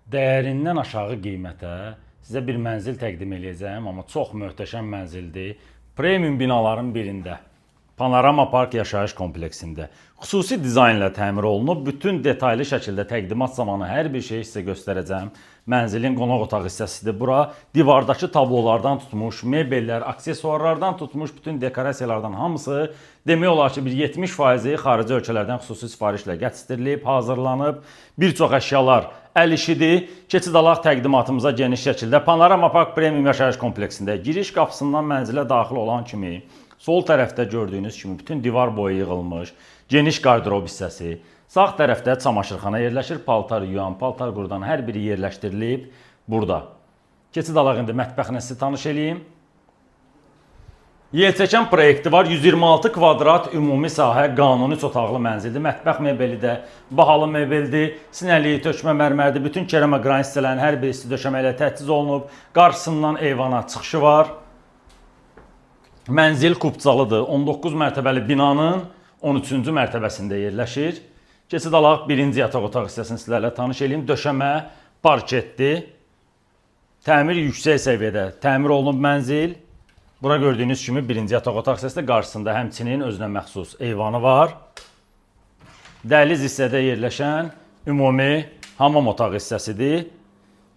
Dəyərindən aşağı qiymətə sizə bir mənzil təqdim edəcəyəm, amma çox möhtəşəm mənzildir. Premium binaların birində, Panorama Park yaşayış kompleksində xüsusi dizaynla təmir olunub. Bütün detaylı şəkildə təqdimat zamanı hər bir şeyi sizə göstərəcəm. Mənzilin qonaq otaq hissəsidir. Bura divardakı tablolardan tutmuş, mebellər, aksesuarlardan tutmuş, bütün dekorasiyalardan hamısı demək olar ki, bir 70%-i xarici ölkələrdən xüsusi sifarişlə gətirilir, hazırlanıb. Bir çox əşyalar əl işidir. Keçid alaq təqdimatımıza geniş şəkildə Panorama Park Premium yaşayış kompleksində giriş qapısından mənzilə daxil olan kimi sol tərəfdə gördüyünüz kimi bütün divar boyu yığılmış, geniş qardırob hissəsi. Sağ tərəfdə çamaşırxana yerləşir, paltar yuyan, paltar qurudan hər biri yerləşdirilib burada. Keçid alaq indi mətbəxinə sizi tanış eləyim. Yelçəkən proyekti var. 126 kvadrat ümumi sahə, qanuni 3 otaqlı mənzildir. Mətbəx mebeli də bahalı mebeldir. Sinəli, tökmə mərmərdir. Bütün kerama qranit hissələrin hər birisi döşəmə ilə təchiz olunub. Qarşısından eyvana çıxışı var. Mənzil kubcalıdır. 19 mərtəbəli binanın 13-cü mərtəbəsində yerləşir. Keçid alaq birinci yataq otaq hissəsini sizlərlə tanış edeyim. Döşəmə parketdir. Təmir yüksək səviyyədə təmir olunub mənzil. Bura gördüyünüz kimi birinci yataq otaq hissəsində qarşısında həmçinin özünə məxsus eyvanı var. Dəhliz hissədə yerləşən ümumi hamam otaq hissəsidir.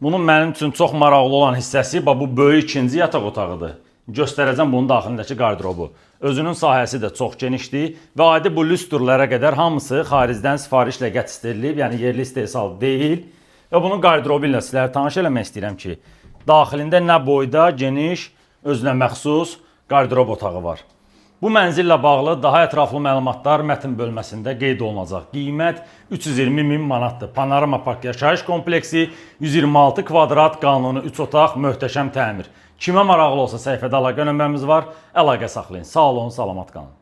Bunun mənim üçün çox maraqlı olan hissəsi bu böyük ikinci yataq otağıdır. Göstərəcəm bunun daxilindəki qardırobu. Özünün sahəsi də çox genişdir və adi bu lüstrlərə qədər hamısı xaricdən sifarişlə gətirilir, yəni yerli istehsal deyil. Və bunun qardırobu ilə sizləri tanış eləmək istəyirəm ki, daxilində nə boyda geniş, özünə məxsus qardırob otağı var. Bu mənzillə bağlı daha ətraflı məlumatlar mətn bölməsində qeyd olunacaq. Qiymət 320.000 manatdır. Panorama Park yaşayış kompleksi 126 kvadrat, qanuni 3 otaq, möhtəşəm təmir. Kimə maraqlı olsa səhifədə əlaqə nömrəmiz var, əlaqə saxlayın. Sağ olun, salamat qalın.